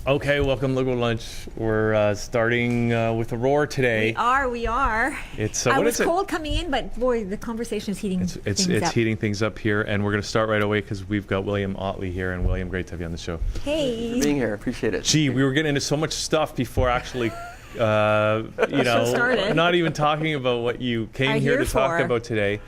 Okay, welcome Liberal Lunch. We're starting with a roar today. We are. It's I what was is it? cold coming in, but boy, the conversation is heating It's things up. heating things up here, and we're going to start right away because we've got William Otley here. And William, great to have you on the show. Hey. For being here, appreciate it. Gee, we were getting into so much stuff before actually, started. not even talking about what you came here to talk about today.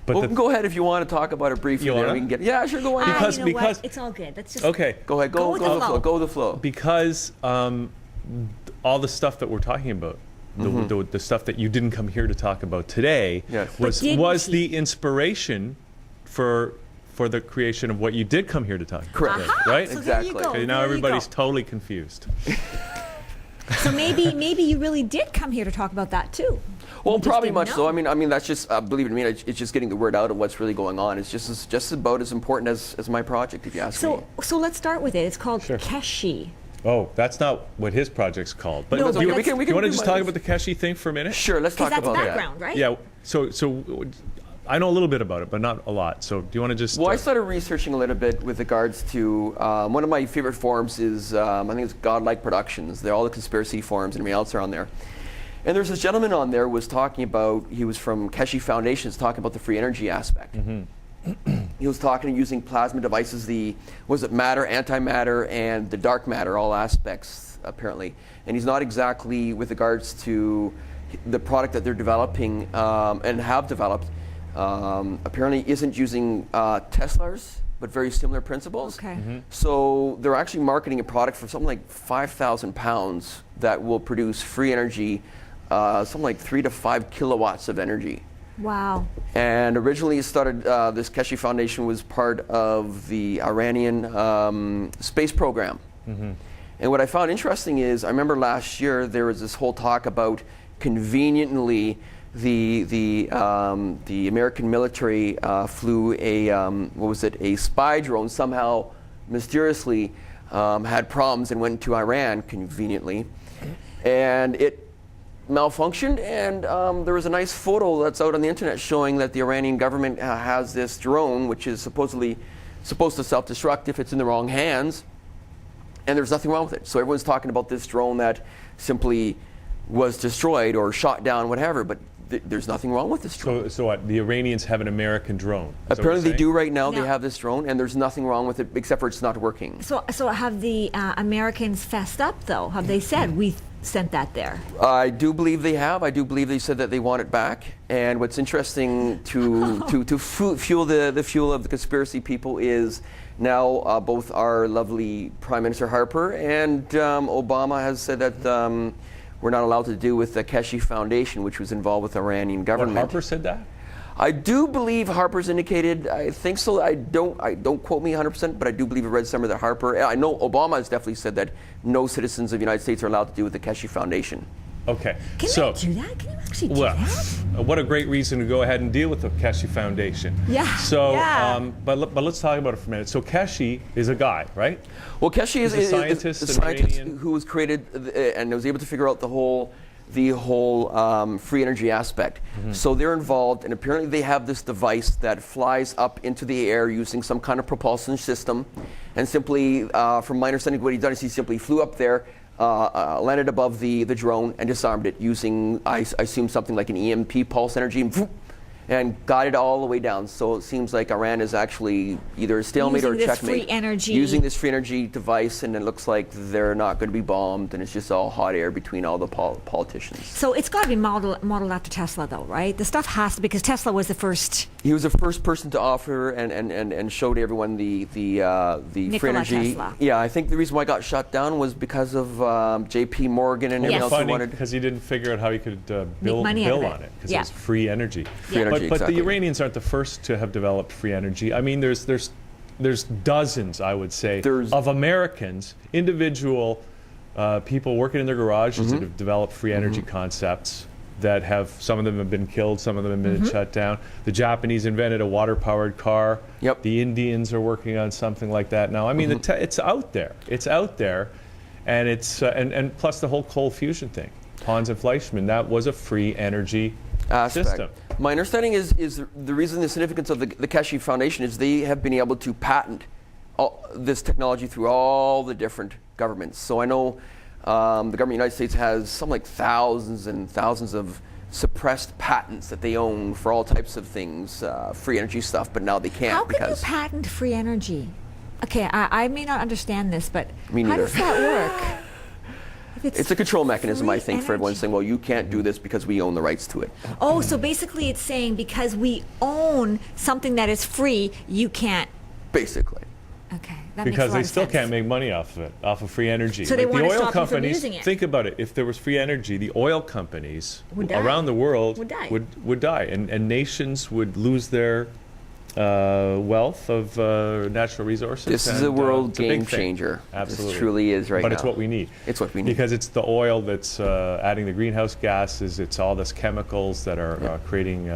But Well, go ahead if you want to talk about it briefly. You Then wanna? we can get. Yeah, sure. Go on. Because- you know because- what? It's all good. Let's just okay, Go ahead. Go with with the the flow. flow. Go with the flow. because all the stuff that we're talking about, the stuff that you didn't come here to talk about today, Yes. was But didn't the inspiration for the creation of what you did come here to talk about. Correct. Aha, Right? So Exactly. There you go. Okay, now there you everybody's go. totally confused. So maybe you really did come here to talk about that too. Well, You just probably didn't much know. so. I mean, that's just believe it or not, it's just getting the word out of what's really going on. It's just about as important as my project, if you ask me. So let's start with it. It's called Sure. Keshe. Oh, that's not what his project's called. But No, do but you, that's- you want to just do talk mine. about the Keshe thing for a minute? Sure, let's Because talk that's about that. background, right? Yeah. So I know a little bit about it, but not a lot. So do you want to just? Well, I started researching a little bit with regards to one of my favorite forums is I think it's Godlike Productions. They're all the conspiracy forums and everything else are on there. And there's this gentleman on there was talking about, he was from Keshe Foundation, was talking about the free energy aspect. He was talking using plasma devices, was it matter, antimatter, and the dark matter, all aspects apparently. And he's not exactly with regards to the product that they're developing and have developed. Apparently isn't using Tesla's, but very similar principles. Okay. So they're actually marketing a product for something like 5,000 pounds that will produce free energy, something like 3 to 5 kilowatts of energy. Wow. And originally it started, this Keshe Foundation was part of the Iranian space program. And what I found interesting is, I remember last year there was this whole talk about conveniently the American military flew a spy drone, somehow mysteriously had problems and went to Iran conveniently, and it malfunctioned, and there was a nice photo that's out on the internet showing that the Iranian government has this drone which is supposedly supposed to self-destruct if it's in the wrong hands, and there's nothing wrong with it. So everyone's talking about this drone that simply was destroyed or shot down, whatever, but there's nothing wrong with this drone. So what? The Iranians have an American drone. Is that what Apparently you're they do right now. No. They have this drone, and there's nothing wrong with it except for it's not working. So have the Americans fessed up though? Have they said we sent that there? I do believe they have. I do believe they said that they want it back. And what's interesting to fuel the fuel of the conspiracy people is now both our lovely Prime Minister Harper and Obama has said that we're not allowed to do with the Keshe Foundation, which was involved with the Iranian What, government. Harper said that? I do believe Harper's indicated. I think so. I don't quote me 100%, but I do believe I read somewhere that Harper. I know Obama has definitely said that no citizens of the United States are allowed to do with the Keshe Foundation. Okay. Can so, they do that? Can you actually do well, that? what a great reason to go ahead and deal with the Keshe Foundation. Yeah, So, yeah. but let's talk about it for a minute. So Keshe is a guy, right? Well, Keshe is He's a scientist, a an scientist Iranian. who was created and was able to figure out the whole free energy aspect. So they're involved, and apparently they have this device that flies up into the air using some kind of propulsion system. And simply, from my understanding, what he done is he simply flew up there, landed above the drone, and disarmed it using, I assume, something like an EMP pulse energy, and got it all the way down. So it seems like Iran is actually either a stalemate or a Using this checkmate. free energy. Using this free energy device, and it looks like they're not going to be bombed, and it's just all hot air between all the politicians. So it's got to be modeled after Tesla, though, right? The stuff has to, because Tesla was the first. He was the first person to offer and show to everyone the free energy. Tesla. Yeah, I think the reason why it got shut down was because of J.P. Morgan and everyone Yes. else who Funding, wanted. because he didn't figure out how he could money out of bill it. on it, because Yeah. it was free energy. Free energy, But exactly. the Iranians aren't the first to have developed free energy. I mean, there's dozens, I would say, of Americans, individual people working in their garages that have developed free energy concepts that have, some of them have been killed, some of them have been shut down. The Japanese invented a water-powered car. Yep. The Indians are working on something like that now. I mean, it's out there. It's out there, and it's and plus the whole cold fusion thing. Hans and Fleischmann, that was a free energy Aspect. system. My understanding is the reason the significance of the Keshe Foundation is they have been able to patent this technology through all the different governments. So I know the government of the United States has something like thousands and thousands of suppressed patents that they own for all types of things, free energy stuff, but now they can't. How can you because patent free energy? Okay, I may not understand this, but Me how neither. does that work? If it's a control mechanism, I think, for everyone energy. saying, well, you can't do this because we own the rights to it. Oh, so basically it's saying because we own something that is free, you can't. Basically. Okay, that Because makes a lot they of still sense. can't make money off of it, off of free energy. So they Like wanna the oil stop you from companies, using it. think about it, if there was free energy, the oil companies Would die. around the world Would die. would die, and nations would lose their wealth of natural resources. This is and, a world it's a big game thing. changer. Absolutely. This truly is right now. But it's what we need. It's what we need. Because it's the oil that's adding the greenhouse gases, it's all this chemicals that are creating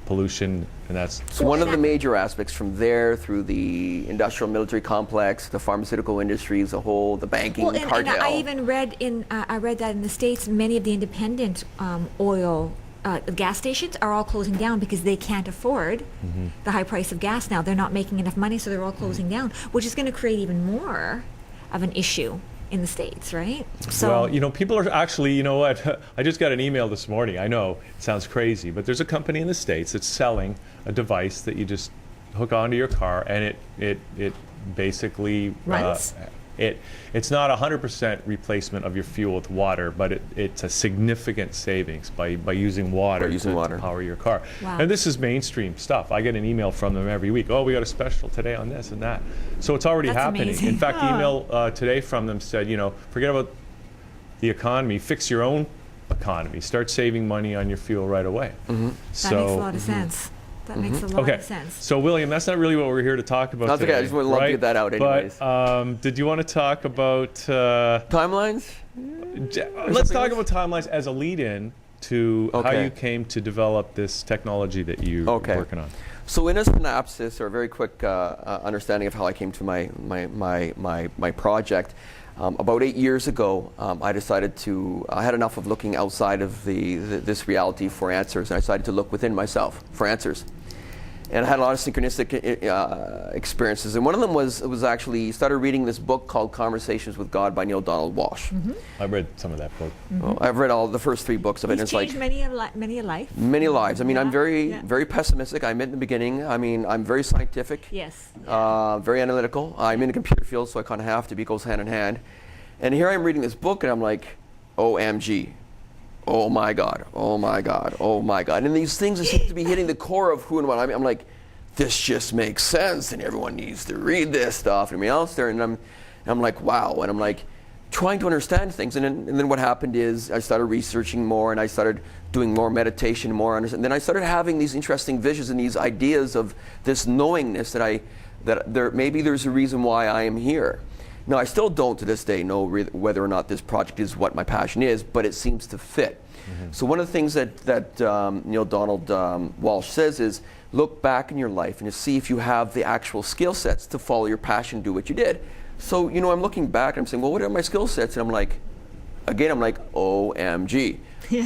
pollution, and that's So one of the major aspects from there through the industrial military complex, the pharmaceutical industries, the banking, Well, and cartel. I even read I read that in the States, many of the independent oil gas stations are all closing down because they can't afford the high price of gas now. They're not making enough money, so they're all closing down, which is going to create even more of an issue in the States, right? So, well, people are actually, you know what? I just got an email this morning. I know it sounds crazy, but there's a company in the States that's selling a device that you just hook onto your car, and it basically Runs? It's not 100% replacement of your fuel with water, but it's a significant savings by using water, to power your car. Wow. And this is mainstream stuff. I get an email from them every week. Oh, we got a special today on this and that. So it's already That's happening. amazing. In fact, the email today from them said, forget about the economy, fix your own economy. Start saving money on your fuel right away. that makes a lot of sense. That makes a lot Okay, of sense. so William, that's not really what we're here to talk about That's today. okay, I just would love to right? get that out anyways. But did you want to talk about... Timelines? let's talk about timelines as a lead-in to how Okay. you came to develop this technology that you're working on. So in a synopsis, or a very quick understanding of how I came to my project, about 8 years ago, I decided I had enough of looking outside of this reality for answers, and I decided to look within myself for answers. And I had a lot of synchronistic experiences, and one of them was actually started reading this book called Conversations with God by Neil Donald Walsh. I read some of that book. Well, I've read all the first 3 books of it. He's And it's like changed many a life. many lives. I mean, I'm Yeah. very pessimistic. I admit in the beginning. I mean, I'm very scientific. Yes. Very analytical. I'm in the computer field, so I kind of have to be. It goes hand in hand. And here I am reading this book, and I'm like, OMG. Oh my God, oh my God, oh my God. And these things that seem to be hitting the core of who and what I'm like, this just makes sense, and everyone needs to read this stuff. And everybody else there, and I'm like, wow. And I'm like, trying to understand things. And then what happened is I started researching more, and I started doing more meditation, and then I started having these interesting visions and these ideas of this knowingness that maybe there's a reason why I am here. Now, I still don't to this day know whether or not this project is what my passion is, but it seems to fit. So one of the things that Neil Donald Walsh says is, look back in your life and to see if you have the actual skill sets to follow your passion, do what you did. So, I'm looking back and I'm saying, well, what are my skill sets? And I'm like, OMG.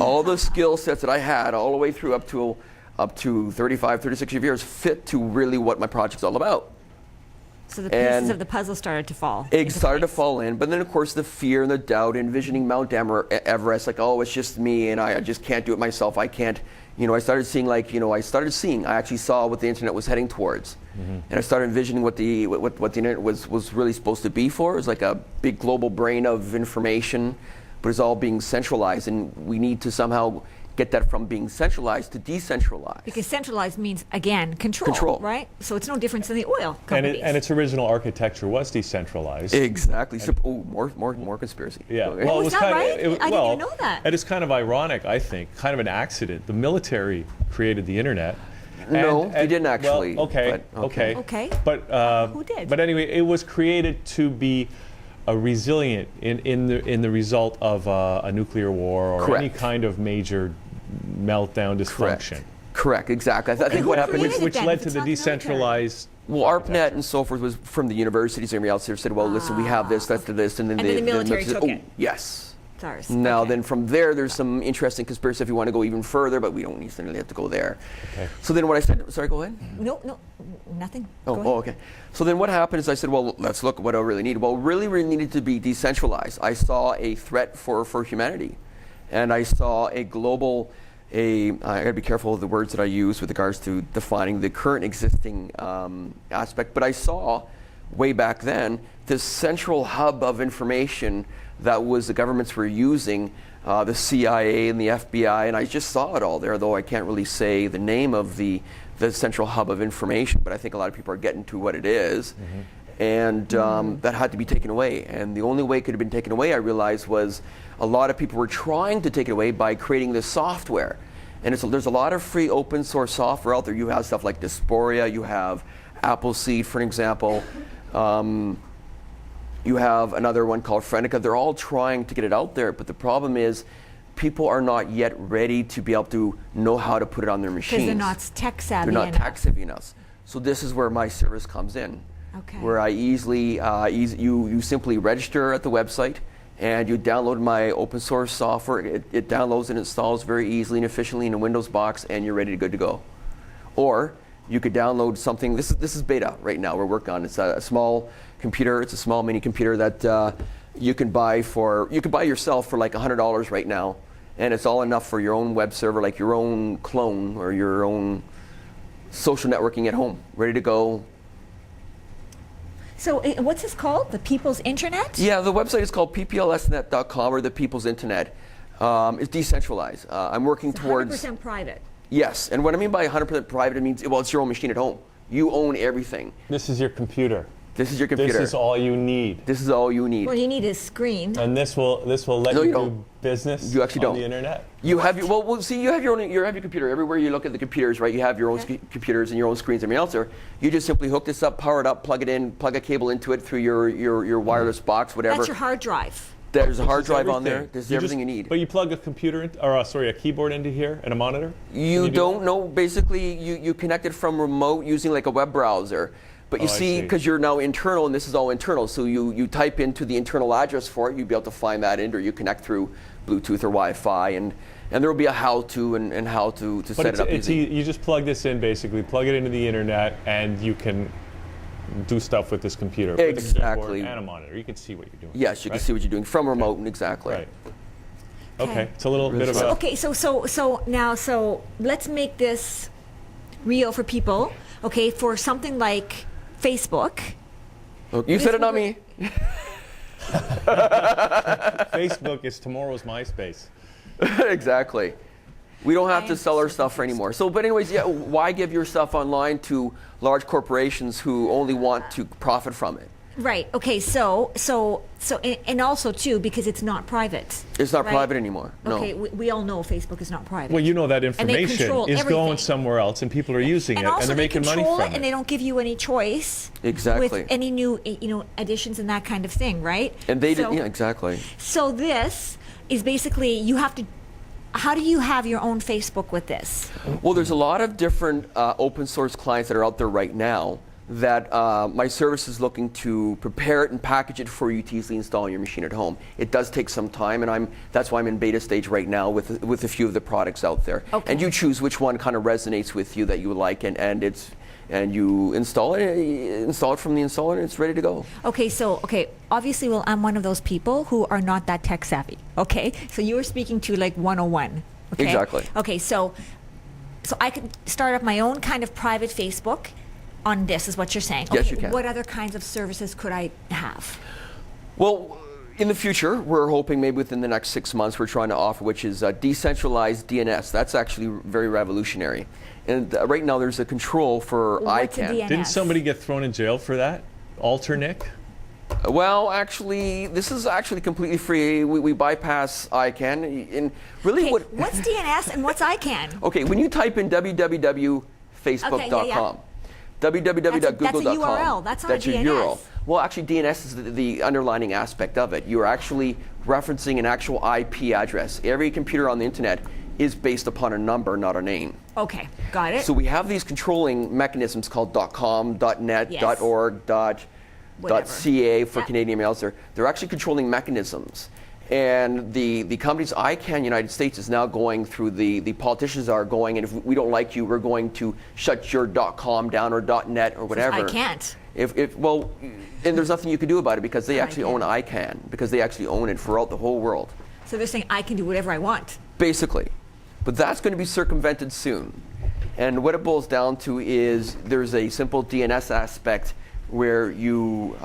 All the skill sets that I had all the way through up to 35, 36 years fit to really what my project's all about. So the pieces of the puzzle started to fall. It started to fall in, but then of course the fear and the doubt, envisioning Mount Everest, like, oh, it's just me and I just can't do it myself. I can't, I started seeing I actually saw what the internet was heading towards. And I started envisioning what the internet was really supposed to be for. It was like a big global brain of information, but it's all being centralized, and we need to somehow get that from being centralized to decentralized. Because centralized means, again, control. Right? So it's no different than the oil companies. And its original architecture was decentralized. Exactly. So, more conspiracy. Yeah. Okay. Well, Oh, it is was that kind right? of, I didn't even know that. And it's kind of ironic, I think, kind of an accident. The military created the internet. No, they didn't actually. Well, okay. Okay. But who did? But anyway, it was created to be resilient in the result of a nuclear war or Correct. any kind of major meltdown, dysfunction. Correct, exactly. I think who what happened created is, Which then, led if to it's the not the military? decentralized. well, ARPANET and so forth was from the universities, and everybody else there said, well, listen, we have this, that's this, and then And then the military took oh, it. Yes. SARS. Now, Okay. then from there, there's some interesting conspiracy if you want to go even further, but we don't necessarily have to go there. Okay. So then what I said, sorry, go ahead. No, nothing. Oh, Go ahead. okay. So then what happened is I said, well, let's look at what I really need. Well, really needed to be decentralized. I saw a threat for humanity. And I saw a global, I gotta be careful of the words that I use with regards to defining the current existing aspect, but I saw way back then this central hub of information that was the governments were using, the CIA and the FBI, and I just saw it all there, though I can't really say the name of the central hub of information, but I think a lot of people are getting to what it is. And that had to be taken away. And the only way it could have been taken away, I realized, was a lot of people were trying to take it away by creating this software. And there's a lot of free open source software out there. You have stuff like Dysphoria, you have Appleseed, for an example. You have another one called Frenica. They're all trying to get it out there, but the problem is people are not yet ready to be able to know how to put it on their machines. Because they're not tech savvy They're not enough. tech savvy enough. So this is where my service comes in. Okay. Where I easily, you simply register at the website and you download my open source software. It downloads and installs very easily and efficiently in a Windows box, and you're ready to good to go. Or you could download something, this is beta right now we're working on. It's a small computer, it's a small mini computer that you can buy yourself for like $100 right now, and it's all enough for your own web server, like your own clone or your own social networking at home, ready to go. So what's this called? The People's Internet? Yeah, the website is called pplsnet.com, or the People's Internet. It's decentralized. I'm working towards 100% private. Yes, and what I mean by 100% private, it means, well, it's your own machine at home. You own everything. This is your computer. This is your computer. This is all you need. This is all you need. Well, you need a screen. And this will let No, you you do don't. business You actually on don't. the internet. You have your, well, see, you have your own, you have your computer. Everywhere you look at the computers, right, you have your own computers and your own screens and everything else there. You just simply hook this up, power it up, plug it in, plug a cable into it through your wireless box, whatever. That's your hard drive. There's a hard This is drive on everything. there. There's everything you need. But you plug a computer, a keyboard into here and a monitor? You Can do don't that? know. Basically, you connect it from remote using like a web browser. But you Oh, I see, see. because you're now internal, and this is all internal, so you type into the internal address for it, you'll be able to find that in, or you connect through Bluetooth or Wi-Fi, and there will be a how-to and how to set it up. You just plug this in, basically, plug it into the internet, and you can do stuff with this computer. With a Exactly. keyboard and a monitor. You can see what you're doing. Yes, you right? can see what you're doing from remote, and exactly. Right. Okay, it's a little bit of So- a... Okay, so let's make this real for people. Okay, for something like Facebook. Oh, you said it, not me. Facebook is tomorrow's MySpace. Exactly. We don't have I to am sell our so stuff anymore. So, but anyways, yeah, why give your stuff online to large corporations who only want to profit from it? Right. Okay. And also too, because it's not private. It's not right? private anymore. No. Okay. We all know Facebook is not private. Well, you know that they information control is everything. going somewhere else, and people are using and it, also and they're they making money control from it, and they don't give you any choice. Exactly. With any new, additions and that kind of thing, right? And they so, did, yeah, exactly. So this is basically you have to. How do you have your own Facebook with this? Well, there's a lot of different open source clients that are out there right now that my service is looking to prepare it and package it for you to easily install on your machine at home. It does take some time, and that's why I'm in beta stage right now with a few of the products out there. Okay. And you choose which one kind of resonates with you that you like, and you install it from the installer, and it's ready to go. Okay, obviously, I'm one of those people who are not that tech savvy. Okay, so you were speaking to like 101. Okay? Exactly. Okay, so I could start up my own kind of private Facebook on this, is what you're saying. Yes, okay, you can. What other kinds of services could I have? Well, in the future, we're hoping maybe within the next 6 months, we're trying to offer, which is Decentralized DNS. That's actually very revolutionary. And right now, there's a control for What's a ICANN. DNS? Didn't somebody get thrown in jail for that? Alternic? Well, actually, this is actually completely free. We bypass ICANN. And really, Okay, what? what's DNS and what's ICANN? Okay, when you type in www.facebook.com, www.google.com, That's a URL. That's not a your DNS. URL. Well, actually, DNS is the underlining aspect of it. You're actually referencing an actual IP address. Every computer on the internet is based upon a number, not a name. Okay, got it. So we have these controlling mechanisms called .com, .net, Yes. .org, Whatever. .ca for Yep. Canadian mails. They're actually controlling mechanisms. And the company's ICANN United States is now going through, the politicians are going, and if we don't like you, we're going to shut your .com down or .net or whatever. I can't. Well, and there's nothing you can do about it because they actually own ICANN, because they actually own it throughout the whole world. So they're saying I can do whatever I want. Basically. But that's going to be circumvented soon. And what it boils down to is there's a simple DNS aspect where you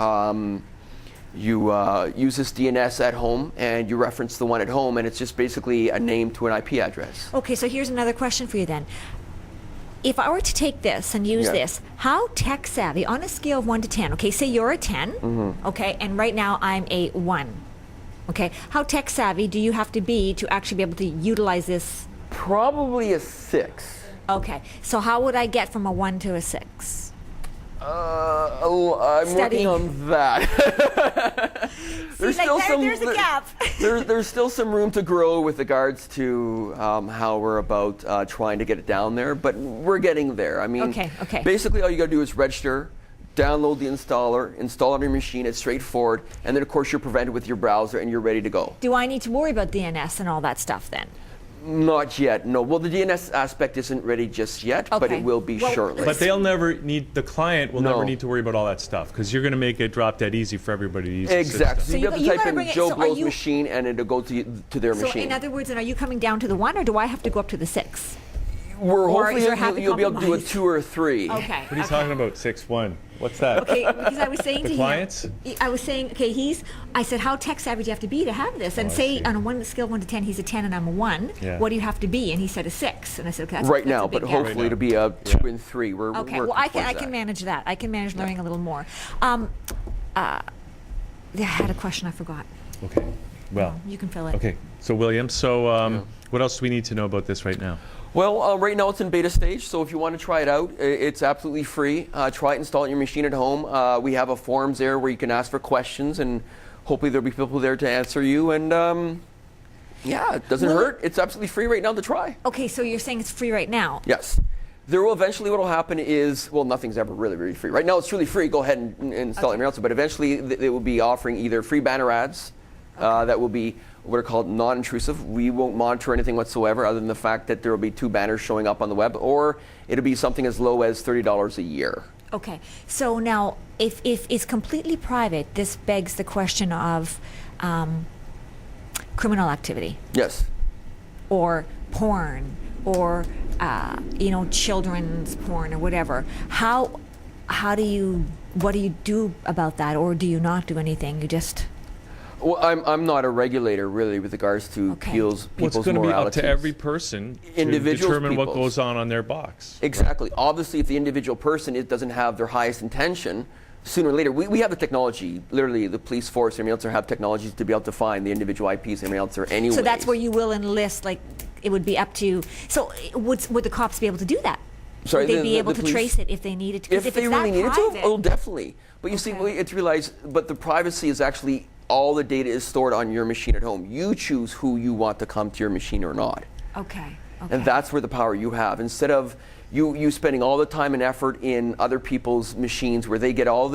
use this DNS at home and you reference the one at home, and it's just basically a name to an IP address. Okay, so here's another question for you then. If I were to take this and use this, how tech savvy, on a scale of 1 to 10, okay, say you're a 10, okay, and right now I'm a 1, okay, how tech savvy do you have to be to actually be able to utilize this? Probably a 6. Okay, so how would I get from a 1 to a 6? I'm working on that. There's a gap. There's still some room to grow with regards to how we're about trying to get it down there, but we're getting there. I mean, basically all you got to do is register, download the installer, install it on your machine. It's straightforward, and then of course you're presented with your browser and you're ready to go. Do I need to worry about DNS and all that stuff then? Not yet, no. Well, the DNS aspect isn't ready just yet, but it will be shortly. But they'll never need, the client will never need to worry about all that stuff, because you're going to make it drop dead easy for everybody to use. Exactly. So you have to type in Joe Blow's machine and it'll go to their machine. So in other words, then are you coming down to the 1, or do I have to go up to the 6? Hopefully you'll be able to do a 2 or 3. Okay. What are you talking about, 6-1? What's that? Okay, because I was saying to clients? him, I was saying, okay, I said, how tech savvy do you have to be to have this? And say on a scale of 1 to 10, he's a 10 and I'm a 1. Yeah. What do you have to be? And he said a 6. And I said, okay, that's right that's now, a big but gap. hopefully it'll be a 2 and 3. We're okay. Well, I can manage that. I can manage learning a little more. I had a question I forgot. Okay. Well, you can fill it. Okay. So William, what else do we need to know about this right now? Well, right now it's in beta stage, so if you want to try it out, it's absolutely free. Try it, install it on your machine at home. We have a forums there where you can ask for questions, and hopefully there'll be people there to answer you. And yeah, it doesn't hurt. It's absolutely free right now to try. Okay, so you're saying it's free right now? Yes. There will eventually, what will happen is, well, nothing's ever really, really free. Right now it's really free. Go ahead and install it anywhere else. But eventually they will be offering either free banner ads that will be what are called non-intrusive. We won't monitor anything whatsoever other than the fact that there will be 2 banners showing up on the web, or it'll be something as low as $30 a year. Okay, so now if it's completely private, this begs the question of criminal activity. Yes. Or porn, or children's porn or whatever. What do you do about that, or do you not do anything? You just... Well, I'm not a regulator, really, with regards to people's moralities. It's going to be up to every person to determine what goes on their box. Exactly. Right. Obviously, if the individual person doesn't have their highest intention, sooner or later, we have the technology, literally the police force, everyone else have technologies to be able to find the individual IPs, everyone else are anyway. So that's where you will enlist, like, it would be up to, so would the cops be able to do that? Sorry, would they be able to trace it if they needed to? If they really needed to, oh, definitely. But you see, it's realized, but the privacy is actually, all the data is stored on your machine at home. You choose who you want to come to your machine or not. Okay. And that's where the power you have. Instead of you spending all the time and effort in other people's machines where they get all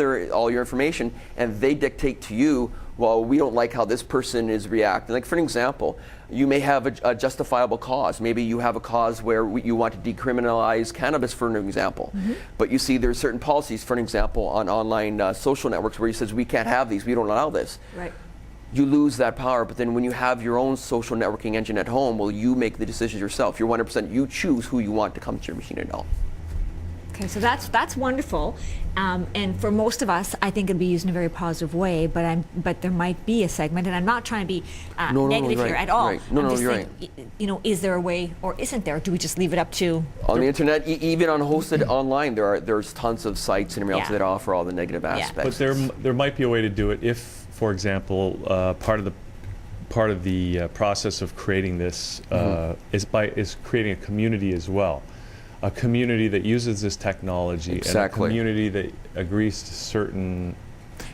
your information and they dictate to you, well, we don't like how this person is reacting. Like, for an example, you may have a justifiable cause. Maybe you have a cause where you want to decriminalize cannabis, for an example. But you see there's certain policies, for an example, on online social networks where he says, we can't have these, we don't allow this. Right. You lose that power, but then when you have your own social networking engine at home, well, you make the decisions yourself. You're 100%, you choose who you want to come to your machine at home. Okay, so that's wonderful, and for most of us, I think it'd be used in a very positive way. But there might be a segment, and I'm not trying to be negative here at all. Right. No, you're right. Is there a way, or isn't there? Do we just leave it up to on the internet, even on hosted online? There's tons of sites and everything else that offer all the negative aspects. But there might be a way to do it if, for example, part of the process of creating this is creating a community as well. A community that uses this technology and a community that agrees to certain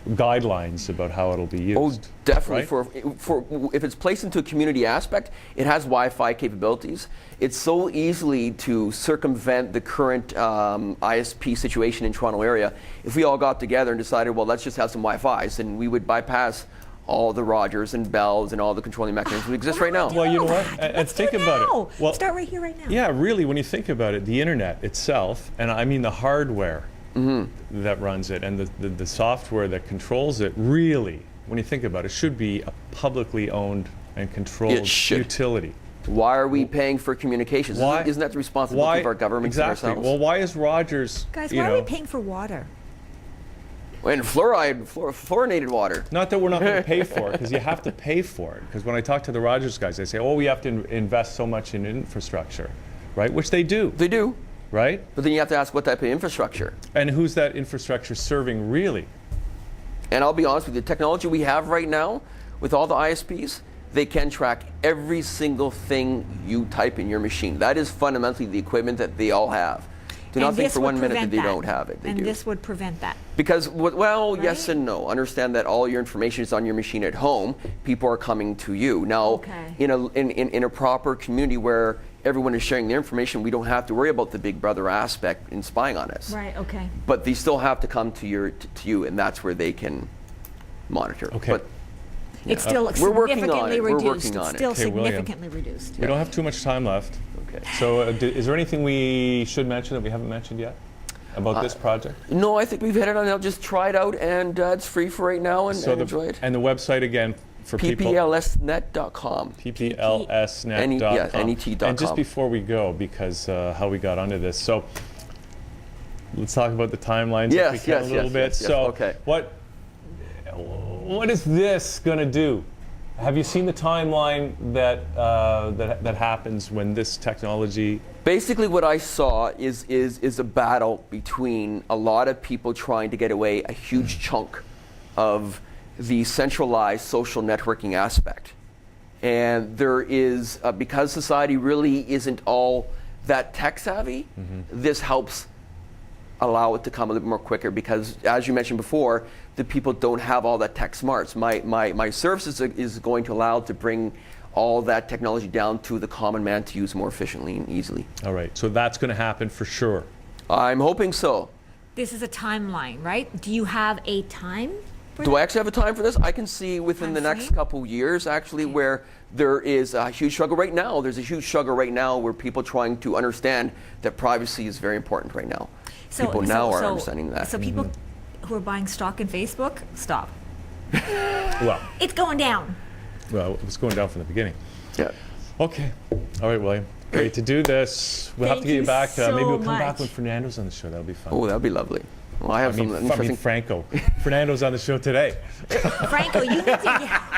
guidelines about how it'll be used. Oh, definitely. Right? For if it's placed into a community aspect, it has Wi-Fi capabilities. It's so easily to circumvent the current ISP situation in Toronto area. If we all got together and decided, well, let's just have some Wi-Fis, then we would bypass all the Rogers and Bells and all the controlling mechanisms that exist right now. Well, you know what? And think about it. Well, start right here, right now. Yeah, really, when you think about it, the internet itself, and I mean the hardware that runs it and the software that controls it, really, when you think about it, should be a publicly owned and controlled utility. Why are we paying for communications? Isn't that the responsibility of our governments and exactly. ourselves? Well, why is Rogers? Guys, why are we paying for water? And fluorinated water. Not that we're not going to pay for it, because you have to pay for it. Because when I talk to the Rogers guys, they say, "Oh, we have to invest so much in infrastructure," right? Which they do. They do. Right. But then you have to ask what type of infrastructure. And who's that infrastructure serving, really? And I'll be honest with you, the technology we have right now with all the ISPs, they can track every single thing you type in your machine. That is fundamentally the equipment that they all have. Do not think for 1 minute that they don't have it. They do. This would prevent that. Because, yes and no. Understand that all your information is on your machine at home. People are coming to you. Now, in a proper community where everyone is sharing their information, we don't have to worry about the big brother aspect in spying on us. Right, okay. But they still have to come to you, and that's where they can monitor. Okay. But, it's still significantly reduced. It's still significantly reduced. We don't have too much time left. Okay. So is there anything we should mention that we haven't mentioned yet about this project? No, I think we've hit it on. I'll just try it out, and it's free for right now, and enjoy it. And the website again for people? pplsnet.com. pplsnet.com. net.com. And just before we go, because how we got onto this, so let's talk about the timelines if we can a little bit. So what is this going to do? Have you seen the timeline that happens when this technology? Basically, what I saw is a battle between a lot of people trying to get away a huge chunk of the centralized social networking aspect. And there is, because society really isn't all that tech savvy, this helps allow it to come a little more quicker, because as you mentioned before, the people don't have all that tech smarts. My service is going to allow to bring all that technology down to the common man to use more efficiently and easily. All right, so that's going to happen for sure. I'm hoping so. This is a timeline, right? Do you have a time? Do I actually have a time for this? I can see within the next couple years, actually, where there is a huge struggle right now. There's a huge struggle right now where people trying to understand that privacy is very important right now. People now are understanding that. So people who are buying stock in Facebook, stop. Well, it's going down. Well, it was going down from the beginning. Yeah. Okay. All right, William. Great to do this. We'll have to get you back. Maybe we'll come back when Fernando's on the show. That'll be fun. Oh, that'd be lovely. Well, I mean, Franco. Fernando's on the show today. Franco, you need to.